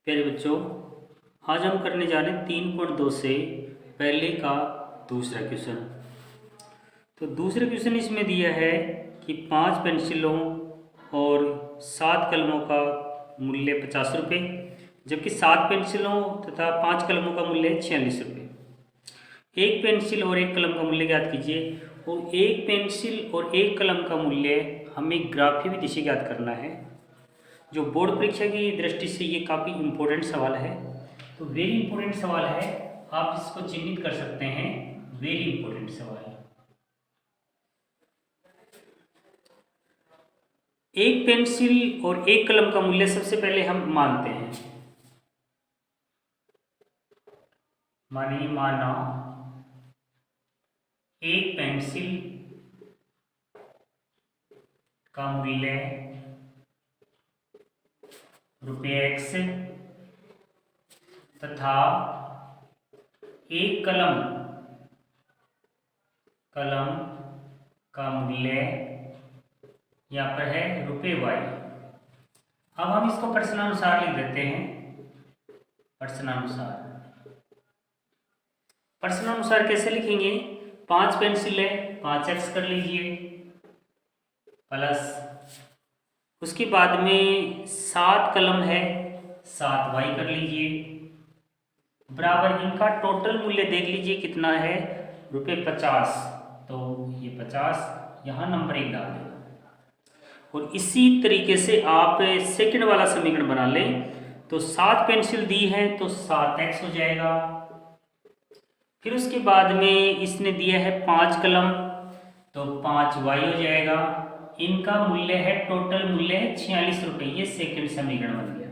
प्यारे बच्चों, आज हम करने जा रहे हैं 3.2 से पहले का दूसरा क्वेश्चन। तो दूसरा क्वेश्चन इसमें दिया है कि 5 पेंसिलों और 7 कलमों का मूल्य 50 रुपये, जबकि 7 पेंसिलों तथा 5 कलमों का मूल्य है 46 रुपये। एक पेंसिल और एक कलम का मूल्य ज्ञात कीजिए। और एक पेंसिल और एक कलम का मूल्य हमें ग्राफीय विधि से ज्ञात करना है, जो बोर्ड परीक्षा की दृष्टि से ये काफ़ी इम्पोर्टेंट सवाल है। तो वेरी इम्पोर्टेंट सवाल है, आप इसको चिन्हित कर सकते हैं, वेरी इम्पोर्टेंट सवाल है। एक पेंसिल और एक कलम का मूल्य सबसे पहले हम मानते हैं। माना एक पेंसिल का मूल्य ₹X तथा एक कलम का मूल्य यहाँ पर है ₹Y। अब हम इसको प्रश्नानुसार लिख देते हैं। प्रश्नानुसार कैसे लिखेंगे? 5 पेंसिल है, 5x कर लीजिए, प्लस उसके बाद में 7 कलम है, 7y कर लीजिए, बराबर इनका टोटल मूल्य देख लीजिए कितना है, ₹50। तो ये 50 यहाँ नंबर 1 डाल देगा। और इसी तरीके से आप सेकंड वाला समीकरण बना लें। तो 7 पेंसिल दी है तो 7x हो जाएगा। फिर उसके बाद में इसने दिया है 5 कलम, तो 5y हो जाएगा। इनका मूल्य है, टोटल मूल्य है 46 रुपये। ये सेकंड समीकरण बन गया।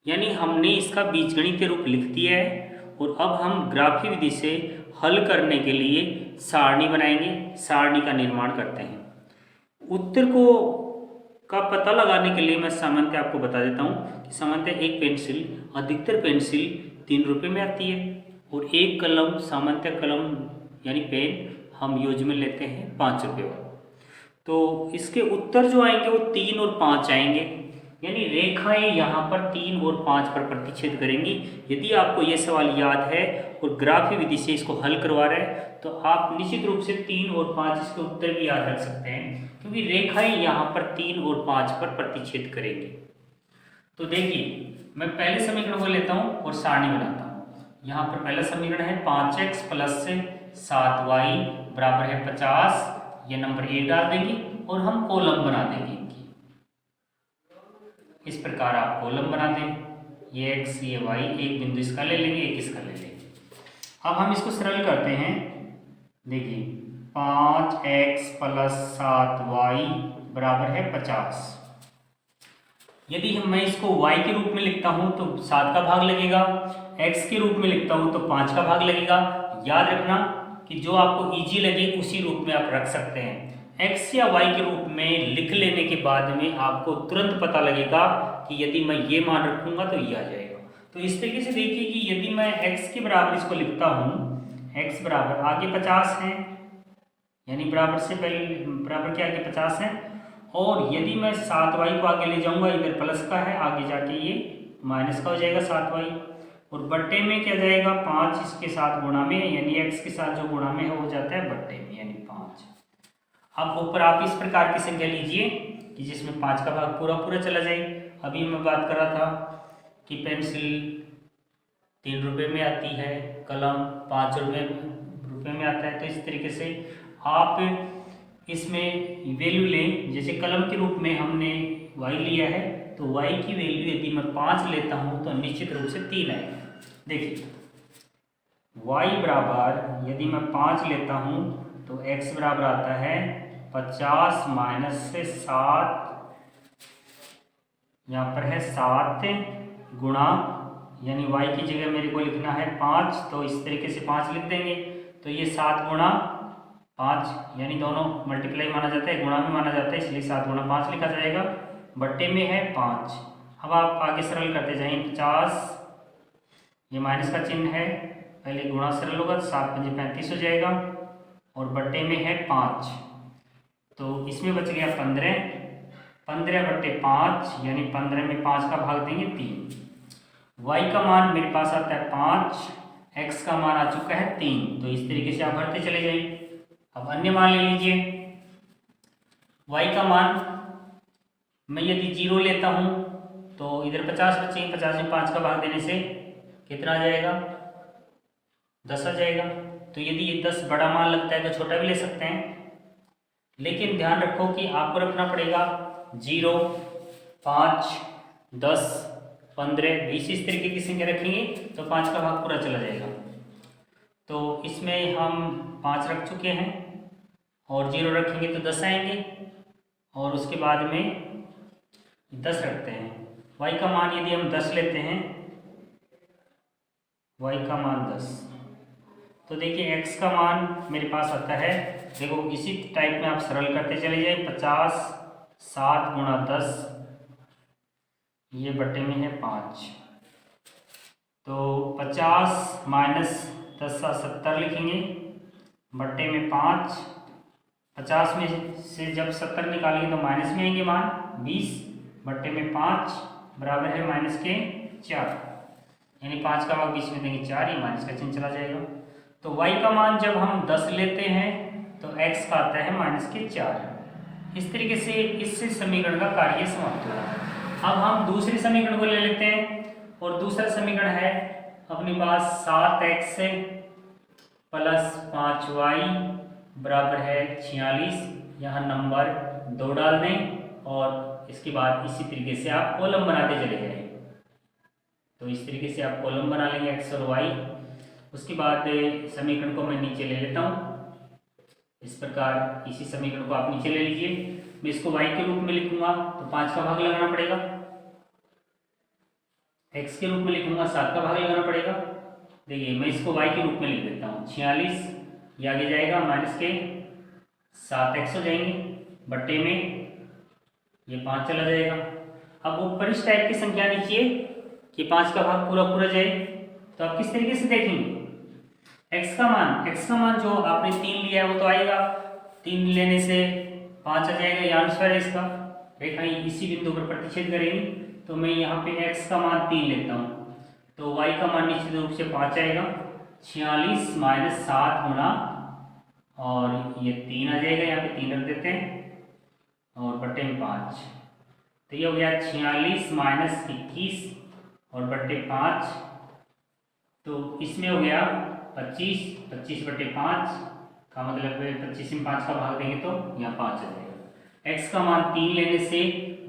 यानी हमने इसका बीजगणितीय रूप लिख दिया है। और अब हम ग्राफीय विधि से हल करने के लिए सारणी बनाएंगे, सारणी का निर्माण करते हैं। उत्तर का पता लगाने के लिए मैं सामान्यतः आपको बता देता हूँ कि सामान्यतः एक पेंसिल, अधिकतर पेंसिल 3 रुपये में आती है, और एक कलम, सामान्यतः कलम यानी पेन, हम यूज में लेते हैं 5 रुपये वाला। तो इसके उत्तर जो आएंगे वो 3 और 5 आएंगे। यानी रेखाएं यहाँ पर 3 और 5 पर प्रतिच्छेद करेंगी। यदि आपको ये सवाल याद है और ग्राफीय विधि से इसको हल करवा रहे हैं, तो आप निश्चित रूप से 3 और 5 इसके उत्तर भी याद रख सकते हैं, क्योंकि रेखाएं यहाँ पर 3 और 5 पर प्रतिच्छेद करेंगी। तो देखिए, मैं पहले समीकरण को लेता हूँ और सारणी बनाता हूँ। यहाँ पर पहला समीकरण है 5x प्लस 7y बराबर है 50। ये नंबर 1 डाल देंगे और हम कॉलम बना देंगे इनकी। इस प्रकार आप कॉलम बना दें, ये x ये y, एक बिंदु इसका ले लेंगे, एक इसका ले लेंगे। अब हम इसको सरल करते हैं। देखिए, 5x प्लस 7y बराबर है 50। यदि मैं इसको y के रूप में लिखता हूं तो 7 का भाग लगेगा, x के रूप में लिखता हूं तो 5 का भाग लगेगा। याद रखना कि जो आपको इजी लगे उसी रूप में आप रख सकते हैं। x या y के रूप में लिख लेने के बाद में आपको तुरंत पता लगेगा कि यदि मैं ये मान रखूंगा तो ये आ जाएगा। तो इस तरीके से देखिए कि यदि मैं x के बराबर इसको लिखता हूँ, x बराबर आगे 50 है, यानी बराबर से पहले बराबर के आगे 50 है। और यदि मैं 7y को आगे ले जाऊंगा, इधर प्लस का है, आगे जाके ये माइनस का हो जाएगा 7y। और बट्टे में क्या जाएगा, 5 इसके साथ गुणा में, यानी x के साथ जो गुणा में हो जाता है बट्टे में, यानी 5। अब ऊपर आप इस प्रकार की संख्या लीजिए कि जिसमें 5 का भाग पूरा पूरा चला जाए। अभी मैं बात कर रहा था कि पेंसिल 3 रुपये में आती है, कलम 5 रुपये में आता है। तो इस तरीके से आप इसमें वैल्यू लें। जैसे कलम के रूप में हमने y लिया है, तो y की वैल्यू यदि मैं 5 लेता हूँ तो निश्चित रूप से 3 आएगा। देखिए, y बराबर यदि मैं 5 लेता हूँ तो x बराबर आता है 50 माइनस से 7, यहाँ पर है 7 गुणा, यानी y की जगह मेरे को लिखना है 5, तो इस तरीके से 5 लिख देंगे। तो ये 7 गुणा 5, यानी दोनों मल्टीप्लाई माना जाता है, गुणा में माना जाता है, इसलिए 7 गुणा 5 लिखा जाएगा। बट्टे में है 5। अब आप आगे सरल करते जाएं, 50, ये माइनस का चिन्ह है, पहले गुणा सरल होगा तो 7 पंजे 35 हो जाएगा, और बट्टे में है 5, तो इसमें बच गया 15 बट्टे 5, यानी 15 में 5 का भाग देंगे 3। y का मान मेरे पास आता है 5, x का मान आ चुका है 3। तो इस तरीके से आप भरते चले जाइए। अब अन्य मान ले लीजिए। y का मान मैं यदि 0 लेता हूँ तो इधर 50 बचेंगे, 50 में 5 का भाग देने से कितना आ जाएगा, 10 आ जाएगा। तो यदि ये 10 बड़ा मान लगता है तो छोटा भी ले सकते हैं, लेकिन ध्यान रखो कि आपको रखना पड़ेगा 0, 5, 10, 15, 20 इस तरीके की संख्या रखेंगे तो 5 का भाग पूरा चला जाएगा। तो इसमें हम 5 रख चुके हैं और 0 रखेंगे तो 10 आएंगे और उसके बाद में 10 रखते हैं। y का मान यदि हम 10 लेते हैं, y का मान 10, तो देखिए x का मान मेरे पास आता है, देखो इसी टाइप में आप सरल करते चले जाइए। 50 7 गुणा 10, ये बटे में है 5, तो 50 माइनस 10 70 लिखेंगे, बटे में 5। 50 में से जब 70 निकालेंगे तो माइनस में आएंगे मान 20, बटे में 5 बराबर है माइनस के 4, यानी 5 का भाग 20 में देंगे 4, ये माइनस का चिन्ह चला जाएगा। तो y का मान जब हम 10 लेते हैं तो x का आता है माइनस के 4। इस तरीके से इससे समीकरण का कार्य समाप्त हुआ। अब हम दूसरे समीकरण को ले लेते हैं और दूसरा समीकरण है अपने पास 7x प्लस 5y बराबर है 46। यहाँ नंबर 2 डाल दें और इसके बाद इसी तरीके से आप कॉलम बनाते चले जाएं। तो इस तरीके से आप कॉलम बना लेंगे x और y। उसके बाद समीकरण को मैं नीचे ले लेता हूँ। इस प्रकार इसी समीकरण को आप नीचे ले लीजिए। मैं इसको y के रूप में लिखूंगा तो 5 का भाग लगाना पड़ेगा, x के रूप में लिखूंगा 7 का भाग लगाना पड़ेगा। देखिए मैं इसको y के रूप में लिख देता हूँ। 46 ये आगे जाएगा माइनस के 7x हो जाएंगे, बट्टे में ये 5 चला जाएगा। अब ऊपर इस टाइप की संख्या नीचे कि 5 का भाग पूरा पूरा जाए तो आप किस तरीके से देखेंगे, x का मान जो आपने 3 लिया है वो तो आएगा, 3 लेने से 5 आ जाएगा, ये आंसर है इसका। रेखा इसी बिंदु पर प्रतिच्छेद करेंगे तो मैं यहाँ पे x का मान 3 लेता हूँ तो y का मान निश्चित रूप से 5 आएगा। 46 माइनस 7 गुणा और ये 3 आ जाएगा, यहाँ पे 3 रख देते हैं और बट्टे में 5, तो ये हो गया 46 माइनस 21 और बट्टे 5, तो इसमें हो गया 25, 25 बट्टे 5 का मतलब 25 में 5 का भाग देंगे तो यहाँ 5 आ जाएगा। x का मान 3 लेने से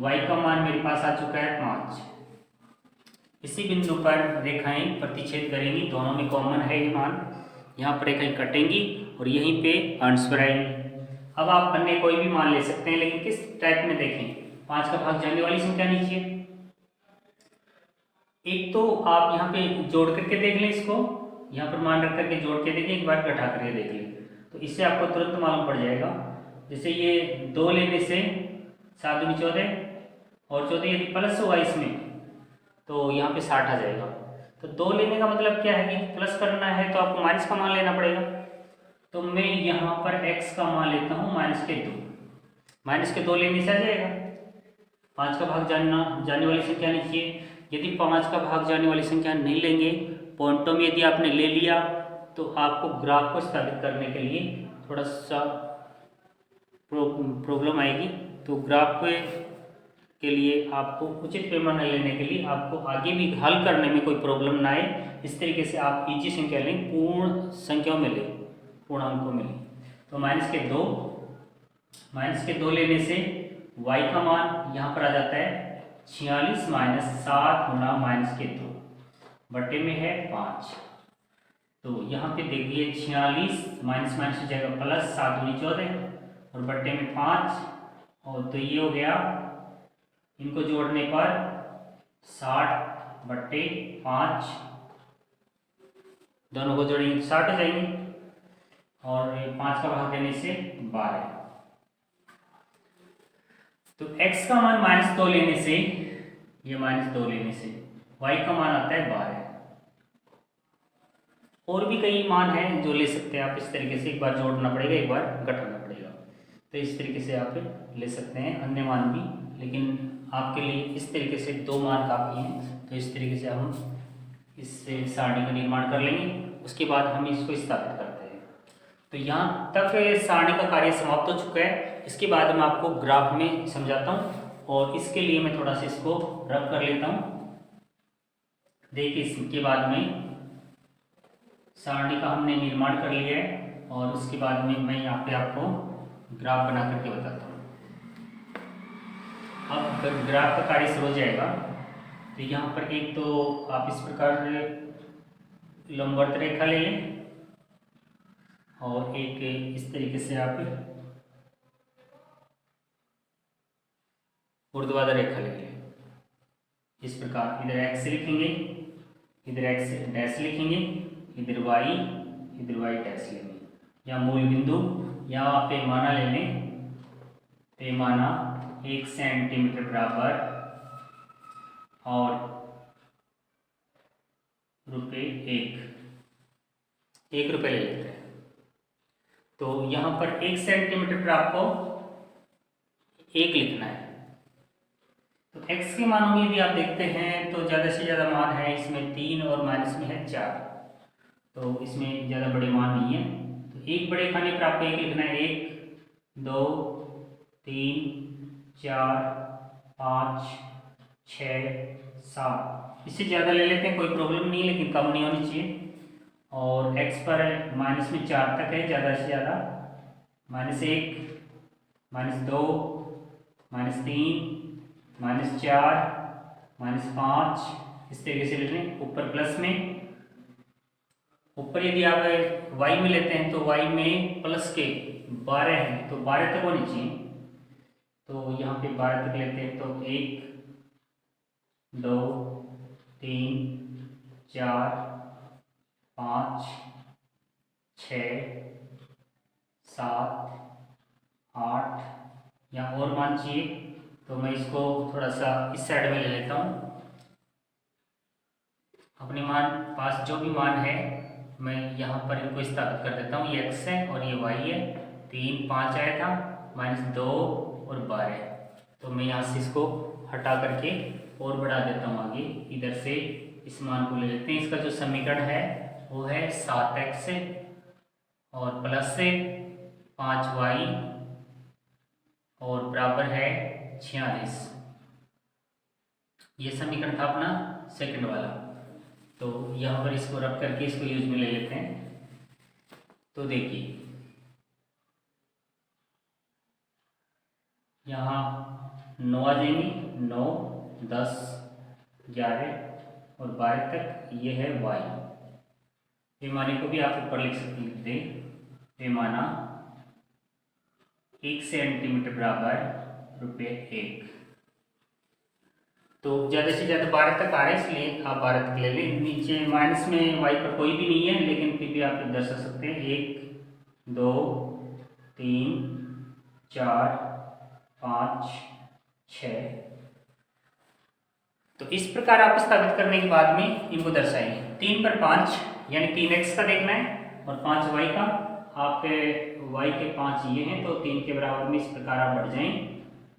y का मान मेरे पास आ चुका है 5। इसी बिंदु पर रेखाएं प्रतिच्छेद करेंगी, दोनों में कॉमन है ये मान, यहाँ पर रेखाएं कटेंगी और यहीं पे आंसर आएंगे। अब आप अन्य कोई भी मान ले सकते हैं, लेकिन किस टाइप में देखें, 5 का भाग जाने वाली संख्या नीचे। एक तो आप यहाँ पे जोड़ करके देख लें, इसको यहाँ पर मान रख करके जोड़ के देखें, एक बार घटा करके देख लें तो इससे आपको तुरंत मालूम पड़ जाएगा। जैसे ये 2 लेने से 7 दूनी 14 और 14 यदि प्लस होगा इसमें तो यहाँ पे 60 आ जाएगा। तो 2 लेने का मतलब क्या है कि प्लस करना है तो आपको माइनस का मान लेना पड़ेगा। तो मैं यहाँ पर x का मान लेता हूँ माइनस के 2 लेने से आ जाएगा। 5 का भाग जाने वाली संख्या नीचे, यदि 5 का भाग जाने वाली संख्या नहीं लेंगे, पॉइंटों में यदि आपने ले लिया तो आपको ग्राफ को स्थापित करने के लिए थोड़ा सा प्रॉब्लम आएगी। तो ग्राफ के लिए आपको उचित पैमाना लेने के लिए आपको आगे भी हल करने में कोई प्रॉब्लम ना आए, इस तरीके से आप इजी संख्या लें, पूर्ण संख्याओं में लें, पूर्णांकों में लें। तो माइनस के 2 लेने से y का मान यहाँ पर आ जाता है 46 माइनस 7 गुणा माइनस के 2 बटे में है 5। तो यहाँ पे देखिए 46 माइनस माइनस हो जाएगा प्लस 7 दूनी 14 और बटे में 5, और तो ये हो गया, इनको जोड़ने पर 60 बट्टे 5, दोनों को जोड़ेंगे 60 हो जाएंगे और 5 का भाग देने से 12। तो x का मान -2 लेने से, ये -2 लेने से y का मान आता है 12। और भी कई मान हैं जो ले सकते हैं आप इस तरीके से, एक बार जोड़ना पड़ेगा, एक बार घटाना पड़ेगा। तो इस तरीके से आप ले सकते हैं अन्य मान भी, लेकिन आपके लिए इस तरीके से 2 मान काफ़ी हैं। तो इस तरीके से हम इससे सारणी का निर्माण कर लेंगे। उसके बाद हम इसको स्थापित करते हैं। तो यहाँ तक सारणी का कार्य समाप्त हो चुका है। इसके बाद मैं आपको ग्राफ में समझाता हूँ और इसके लिए मैं थोड़ा सा इसको रब कर लेता हूँ। देखिए, इसके बाद में सारणी का हमने निर्माण कर लिया है और उसके बाद में मैं यहाँ पे आपको ग्राफ बना करके बताता हूँ। अब ग्राफ का कार्य शुरू हो जाएगा। तो यहाँ पर एक तो आप इस प्रकार लंबवत रेखा ले लें और एक इस तरीके से आप ऊर्ध्वाधर रेखा ले लें। इस प्रकार इधर x लिखेंगे, इधर x डैश लिखेंगे, इधर y डैश लेंगे। या मूल बिंदु यहाँ पैमाना ले लें। पैमाना 1 सेंटीमीटर बराबर और एक रुपये ले लेते हैं। तो यहाँ पर 1 सेंटीमीटर पर आपको 1 लिखना है। तो x के मानों में यदि आप देखते हैं तो ज़्यादा से ज़्यादा मान है इसमें 3 और माइनस में है 4। तो इसमें ज़्यादा बड़े मान नहीं है। तो एक बड़े खाने पर आपको 1 लिखना है। 1 2 3 4 5 6 7। इससे ज़्यादा ले लेते हैं, कोई प्रॉब्लम नहीं है, लेकिन कम नहीं होनी चाहिए। और x पर माइनस में 4 तक है ज़्यादा से ज़्यादा। -1 -2 -3 -4 -5 इस तरीके से ले लें। ऊपर प्लस में, ऊपर यदि आप y में लेते हैं तो y में प्लस के 12 हैं तो 12 तक होनी चाहिए। तो यहाँ पे 12 तक लेते हैं। तो 1 2 3 4 5 6 7 8 या और मान चाहिए तो मैं इसको थोड़ा सा इस साइड में ले लेता हूँ। अपने मान पास जो भी मान है मैं यहाँ पर इनको स्थापित कर देता हूँ। ये x है और ये y है। 3 5 आया था, -2 और 12। तो मैं यहाँ से इसको हटा करके और बढ़ा देता हूँ आगे। इधर से इस मान को ले लेते हैं। इसका जो समीकरण है वो है 7x और प्लस से 5y और बराबर है 46। ये समीकरण था अपना सेकंड वाला। तो यहाँ पर इसको रख करके इसको यूज में ले लेते हैं। तो देखिए, यहाँ 9 आ जाएंगे, 9 10 11 और 12 तक। ये है y। पैमाने को भी आप ऊपर लिख सकते हैं। पैमाना 1 सेंटीमीटर बराबर ₹1। तो ज़्यादा से ज़्यादा 12 तक आ रहा है, इसलिए आप 12 तक ले लें। नीचे माइनस में y पर कोई भी नहीं है, लेकिन फिर भी आप दर्शा सकते हैं। 1 2 3 4 5 6। तो इस प्रकार आप स्थापित करने के बाद में इनको दर्शाएंगे। 3 पर 5 यानी 3x का देखना है और 5y का। आपके y के 5 ये हैं तो 3 के बराबर में इस प्रकार आप बढ़ जाएं।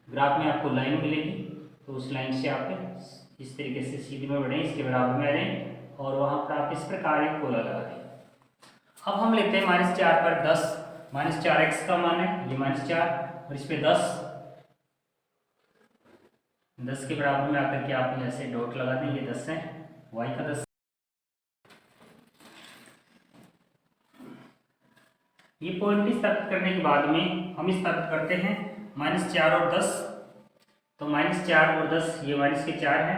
ग्राफ में आपको लाइन मिलेगी, तो उस लाइन से आप इस तरीके से सीधे में बढ़ें, इसके बराबर में आ जाएं और वहाँ पर आप इस प्रकार एक गोला लगा दें। अब हम लेते हैं -4 पर 10। -4x का मान है ये -4 और इस पर 10 के बराबर में आकर के आप ऐसे डॉट लगा दें। ये 10 है, y का 10। ये पॉइंट स्थापित करने के बाद में हम स्थापित करते हैं -4 और 10। तो -4 और 10 ये माइनस के 4 है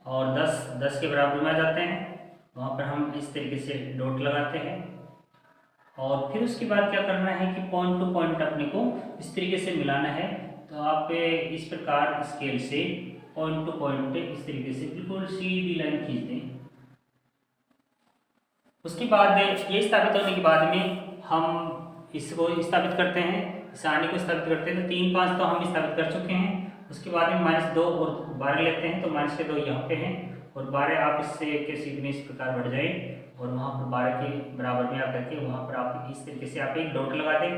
और 10 के बराबर में आ जाते हैं। वहाँ पर हम इस तरीके से डॉट लगाते हैं और फिर उसके बाद क्या करना है कि पॉइंट टू पॉइंट अपने को इस तरीके से मिलाना है। तो आप इस प्रकार स्केल से पॉइंट टू पॉइंट इस तरीके से बिल्कुल सीधी लाइन खींच दें। उसके बाद ये स्थापित होने के बाद में हम इसको स्थापित करते हैं, सारणी को स्थापित करते हैं। तो 3 5 तो हम स्थापित कर चुके हैं। उसके बाद में -2 और 12 लेते हैं। तो -2 यहाँ पे हैं और 12 आप इससे के सीध में इस प्रकार बढ़ जाए और वहाँ पर 12 के बराबर में आकर के वहाँ पर आप इस तरीके से आप एक डॉट लगा दें।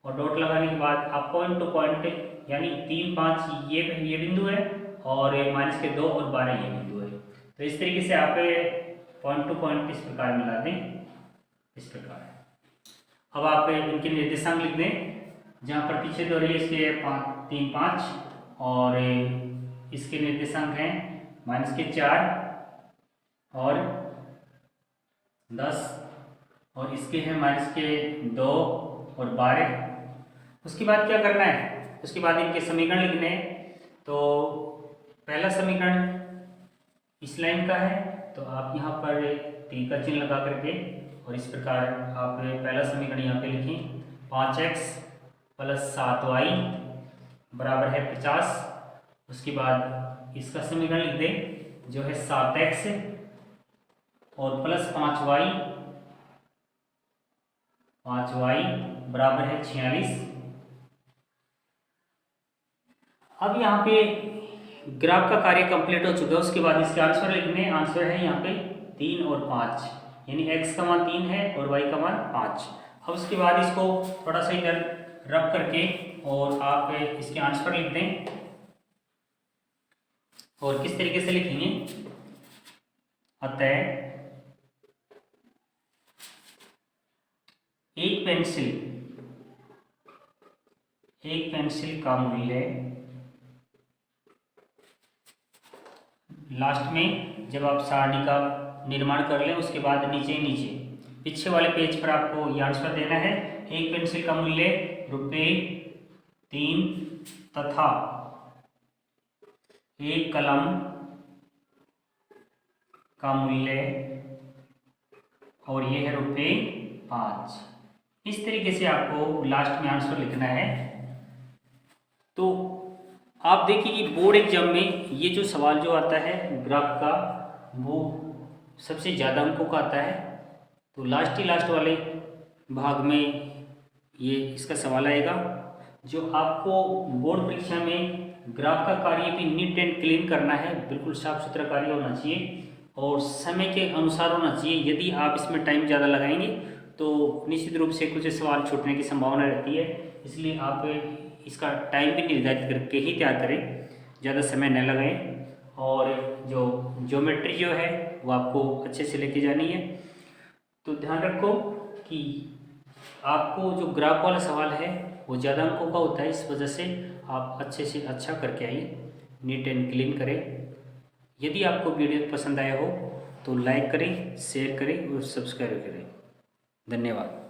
और डॉट लगाने के बाद आप पॉइंट टू पॉइंट यानी 3 5 ये बिंदु है और -2 और 12 ये बिंदु है। तो इस तरीके से आप पॉइंट टू पॉइंट इस प्रकार मिला दें, इस प्रकार। अब आप इनके निर्देशांक लिख दें, जहाँ पर पीछे दो रही है इसके 3, 5 और इसके निर्देशांक हैं -4 और 10 और इसके हैं -2 और 12। उसके बाद क्या करना है, उसके बाद इनके समीकरण लिखने हैं। तो पहला समीकरण इस लाइन का है, तो आप यहाँ पर तीर का चिन्ह लगा करके और इस प्रकार आप पहला समीकरण यहाँ पे लिखें, 5x + 7y बराबर है 50। उसके बाद इसका समीकरण लिख दें जो है 7x और +5y बराबर है 46। अब यहाँ पे ग्राफ का कार्य कंप्लीट हो चुका है। उसके बाद इसके आंसर लिखने, आंसर है यहाँ पे 3 और 5, यानी x का मान 3 है और y का मान 5। अब उसके बाद इसको थोड़ा सा इधर रख करके और आप इसके आंसर लिख दें। और किस तरीके से लिखेंगे, अतः एक पेंसिल का मूल्य, लास्ट में जब आप सारणी का निर्माण कर लें उसके बाद नीचे पीछे वाले पेज पर आपको ये आंसर देना है। एक पेंसिल का मूल्य ₹3 तथा एक कलम का मूल्य और ये है ₹5। इस तरीके से आपको लास्ट में आंसर लिखना है। तो आप देखिए कि बोर्ड एग्जाम में ये जो सवाल जो आता है ग्राफ का, वो सबसे ज़्यादा अंकों का आता है। तो लास्ट वाले भाग में ये इसका सवाल आएगा। जो आपको बोर्ड परीक्षा में ग्राफ का कार्य भी नीट एंड क्लीन करना है, बिल्कुल साफ सुथरा कार्य होना चाहिए और समय के अनुसार होना चाहिए। यदि आप इसमें टाइम ज़्यादा लगाएंगे तो निश्चित रूप से कुछ सवाल छूटने की संभावना रहती है। इसलिए आप इसका टाइम भी निर्धारित करके ही तैयार करें, ज़्यादा समय न लगाएं। और जो ज्योमेट्री जो है वो आपको अच्छे से लेके जानी है। तो ध्यान रखो कि आपको जो ग्राफ वाला सवाल है वो ज़्यादा अंकों का होता है, इस वजह से आप अच्छे से अच्छा करके आइए, नीट एंड क्लीन करें। यदि आपको वीडियो पसंद आया हो तो लाइक करें, शेयर करें और सब्सक्राइब करें। धन्यवाद।